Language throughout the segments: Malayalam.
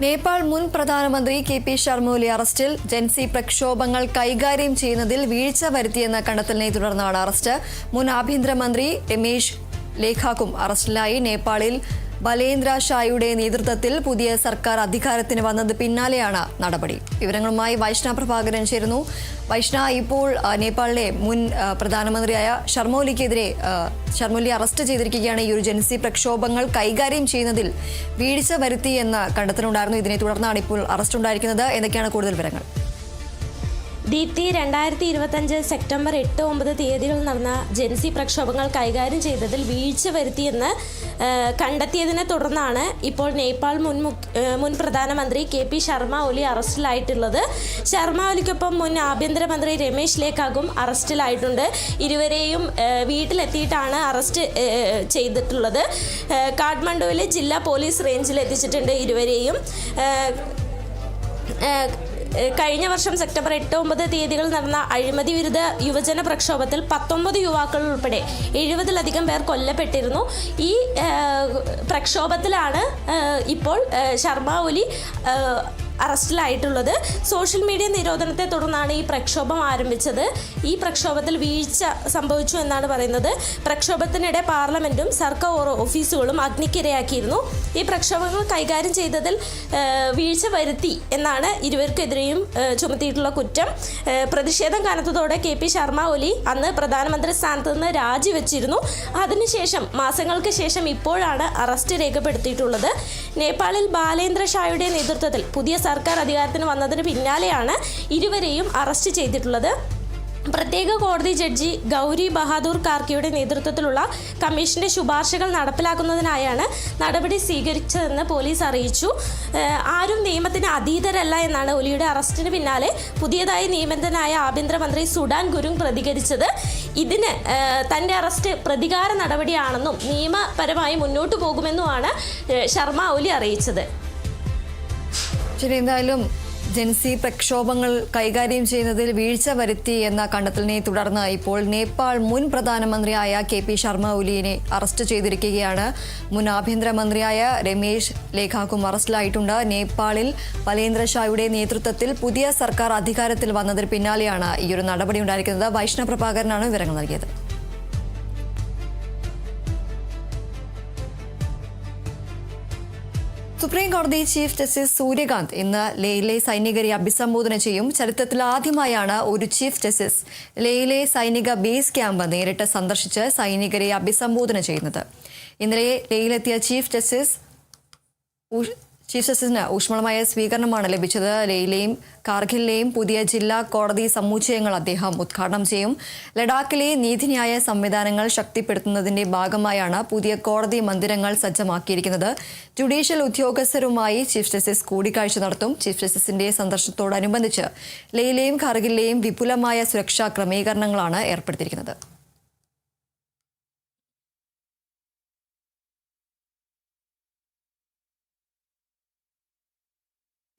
നേപ്പാൾ മുൻ പ്രധാനമന്ത്രി കെ.പി. ശർമ്മ ഒലി അറസ്റ്റിൽ. ജൻസി പ്രക്ഷോഭങ്ങൾ കൈകാര്യം ചെയ്യുന്നതിൽ വീഴ്ച വരുത്തിയെന്ന കണ്ടെത്തലിനെ തുടർന്നാണ് അറസ്റ്റ്. മുൻ ആഭ്യന്തരമന്ത്രി രമേശ് ലേഖാക്കും അറസ്റ്റിലായി. നേപ്പാളിൽ ബലേന്ദ്ര ഷായുടെ നേതൃത്വത്തിൽ പുതിയ സർക്കാർ അധികാരത്തിന് വന്നത് പിന്നാലെയാണ് നടപടി. വിവരങ്ങളുമായി വൈഷ്ണ പ്രഭാകരൻ ചേരുന്നു. വൈഷ്ണ, ഇപ്പോൾ നേപ്പാളിലെ മുൻ പ്രധാനമന്ത്രിയായ ശർമ്മ ഒലിക്കെതിരെ ശർമ്മ ഒലി അറസ്റ്റ് ചെയ്തിരിക്കുകയാണ്. ഈ ഒരു ജൻസി പ്രക്ഷോഭങ്ങൾ കൈകാര്യം ചെയ്യുന്നതിൽ വീഴ്ച വരുത്തി എന്ന കണ്ടെത്തലുണ്ടായിരുന്നു. ഇതിനെ തുടർന്നാണ് ഇപ്പോൾ അറസ്റ്റ് ഉണ്ടായിരിക്കുന്നത്. എന്തൊക്കെയാണ് കൂടുതൽ വിവരങ്ങൾ? ദീപ്തി, 2025 സെപ്റ്റംബർ 8-9 തീയതികളിൽ നടന്ന ജൻസി പ്രക്ഷോഭങ്ങൾ കൈകാര്യം ചെയ്തതിൽ വീഴ്ച വരുത്തിയെന്ന് കണ്ടെത്തിയതിനെ തുടർന്നാണ് ഇപ്പോൾ നേപ്പാൾ മുൻ പ്രധാനമന്ത്രി കെ.പി. ശർമ്മ ഒലി അറസ്റ്റിലായിട്ടുള്ളത്. ശർമ്മ ഒലിക്കൊപ്പം മുൻ ആഭ്യന്തരമന്ത്രി രമേശ് ലേഖാക്കും അറസ്റ്റിലായിട്ടുണ്ട്. ഇരുവരെയും വീട്ടിലെത്തിയിട്ടാണ് അറസ്റ്റ് ചെയ്തിട്ടുള്ളത്. കാഠ്മണ്ഡുവിലെ ജില്ലാ പോലീസ് റേഞ്ചിൽ എത്തിച്ചിട്ടുണ്ട് ഇരുവരെയും. കഴിഞ്ഞ വർഷം സെപ്റ്റംബർ 8-9 തീയതികളിൽ നടന്ന അഴിമതി വിരുദ്ധ യുവജന പ്രക്ഷോഭത്തിൽ 19 യുവാക്കൾ ഉൾപ്പെടെ 70-ലധികം പേർ കൊല്ലപ്പെട്ടിരുന്നു. ഈ പ്രക്ഷോഭത്തിലാണ് ഇപ്പോൾ ശർമ്മ ഒലി അറസ്റ്റിലായിട്ടുള്ളത്. സോഷ്യൽ മീഡിയ നിരോധനത്തെ തുടർന്നാണ് ഈ പ്രക്ഷോഭം ആരംഭിച്ചത്. ഈ പ്രക്ഷോഭത്തിൽ വീഴ്ച സംഭവിച്ചു എന്നാണ് പറയുന്നത്. പ്രക്ഷോഭത്തിനിടെ പാർലമെന്റും സർക്കാർ ഓഫീസുകളും അഗ്നിക്കിരയാക്കിയിരുന്നു. ഈ പ്രക്ഷോഭങ്ങൾ കൈകാര്യം ചെയ്തതിൽ വീഴ്ച വരുത്തി എന്നാണ് ഇരുവർക്കെതിരെയും ചുമത്തിയിട്ടുള്ള കുറ്റം. പ്രതിഷേധം കനത്തതോടെ കെ.പി. ശർമ്മ ഒലി അന്ന് പ്രധാനമന്ത്രി സ്ഥാനത്ത് നിന്ന് രാജിവെച്ചിരുന്നു. അതിനുശേഷം മാസങ്ങൾക്ക് ശേഷം ഇപ്പോഴാണ് അറസ്റ്റ് രേഖപ്പെടുത്തിയിട്ടുള്ളത്. നേപ്പാളിൽ ബാലേന്ദ്ര ഷായുടെ നേതൃത്വത്തിൽ പുതിയ സർക്കാർ അധികാരത്തിന് വന്നതിന് പിന്നാലെയാണ് ഇരുവരെയും അറസ്റ്റ് ചെയ്തിട്ടുള്ളത്. പ്രത്യേക കോടതി ജഡ്ജി ഗൗരി ബഹാദൂർ കാർക്കിയുടെ നേതൃത്വത്തിലുള്ള കമ്മീഷന്റെ ശുപാർശകൾ നടപ്പിലാക്കുന്നതിനായാണ് നടപടി സ്വീകരിച്ചതെന്ന് പോലീസ് അറിയിച്ചു. ആരും നിയമത്തിന് അതീതരല്ല എന്നാണ് ഒലിയുടെ അറസ്റ്റിന് പിന്നാലെ പുതിയതായി നിയമിതനായ ആഭ്യന്തരമന്ത്രി സുഡാൻ ഗുരുങ് പ്രതികരിച്ചത്. ഇതിന് തൻ്റെ അറസ്റ്റ് പ്രതികാര നടപടിയാണെന്നും നിയമപരമായി മുന്നോട്ടു പോകുമെന്നുമാണ് ശർമ്മ ഒലി അറിയിച്ചത്. ശരി, എന്തായാലും ജൻസി പ്രക്ഷോഭങ്ങൾ കൈകാര്യം ചെയ്യുന്നതിൽ വീഴ്ച വരുത്തി എന്ന കണ്ടെത്തലിനെ തുടർന്ന് ഇപ്പോൾ നേപ്പാൾ മുൻ പ്രധാനമന്ത്രിയായ കെ.പി. ശർമ്മ ഒലിയെ അറസ്റ്റ് ചെയ്തിരിക്കുകയാണ്. മുൻ ആഭ്യന്തരമന്ത്രിയായ രമേശ് ലേഖാക്കും അറസ്റ്റിലായിട്ടുണ്ട്. നേപ്പാളിൽ ബലേന്ദ്ര ഷായുടെ നേതൃത്വത്തിൽ പുതിയ സർക്കാർ അധികാരത്തിൽ വന്നതിന് പിന്നാലെയാണ് ഈ ഒരു നടപടി ഉണ്ടായിരിക്കുന്നത്. വൈഷ്ണ പ്രഭാകരനാണ് വിവരങ്ങൾ നൽകിയത്. സുപ്രീം കോടതി ചീഫ് ജസ്റ്റിസ് സൂര്യകാന്ത് ഇന്ന് ലേയിലെ സൈനികരെ അഭിസംബോധന ചെയ്യും. ചരിത്രത്തിൽ ആദ്യമായാണ് ഒരു ചീഫ് ജസ്റ്റിസ് ലേയിലെ സൈനിക ബേസ് ക്യാമ്പ് നേരിട്ട് സന്ദർശിച്ച് സൈനികരെ അഭിസംബോധന ചെയ്യുന്നത്. ഇന്നലെ ലേയിലെത്തിയ ചീഫ് ജസ്റ്റിസിന് ഊഷ്മളമായ സ്വീകരണമാണ് ലഭിച്ചത്. ലേയിലെയും കാർഗിലിലെയും പുതിയ ജില്ലാ കോടതി സമുച്ചയങ്ങൾ അദ്ദേഹം ഉദ്ഘാടനം ചെയ്യും. ലഡാക്കിലെ നീതിന്യായ സംവിധാനങ്ങൾ ശക്തിപ്പെടുത്തുന്നതിന്റെ ഭാഗമായാണ് പുതിയ കോടതി മന്ദിരങ്ങൾ സജ്ജമാക്കിയിരിക്കുന്നത്. ജുഡീഷ്യൽ ഉദ്യോഗസ്ഥരുമായി ചീഫ് ജസ്റ്റിസ് കൂടിക്കാഴ്ച നടത്തും. ചീഫ് ജസ്റ്റിസിന്റെ സന്ദർശനത്തോടനുബന്ധിച്ച് ലേയിലെയും കാർഗിലിലെയും വിപുലമായ സുരക്ഷാ ക്രമീകരണങ്ങളാണ് ഏർപ്പെടുത്തിയിരിക്കുന്നത്.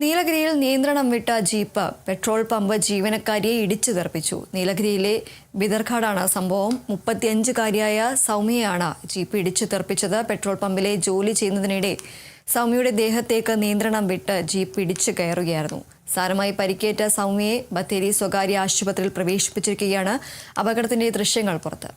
നീലഗിരിയിൽ നിയന്ത്രണം വിട്ട ജീപ്പ് പെട്രോൾ പമ്പ് ജീവനക്കാരിയെ ഇടിച്ചു തെറിപ്പിച്ചു. നീലഗിരിയിലെ ബിദർഘാടാണ് സംഭവം. 35-കാരിയായ സൗമ്യയാണ് ജീപ്പ് ഇടിച്ചു തെറിപ്പിച്ചത്. പെട്രോൾ പമ്പിലെ ജോലി ചെയ്യുന്നതിനിടെ സൗമ്യയുടെ ദേഹത്തേക്ക് നിയന്ത്രണം വിട്ട് ജീപ്പ് ഇടിച്ചു കയറുകയായിരുന്നു. സാരമായി പരിക്കേറ്റ സൗമ്യയെ ബത്തേരി സ്വകാര്യ ആശുപത്രിയിൽ പ്രവേശിപ്പിച്ചിരിക്കുകയാണ്. അപകടത്തിന്റെ ദൃശ്യങ്ങൾ പുറത്ത്.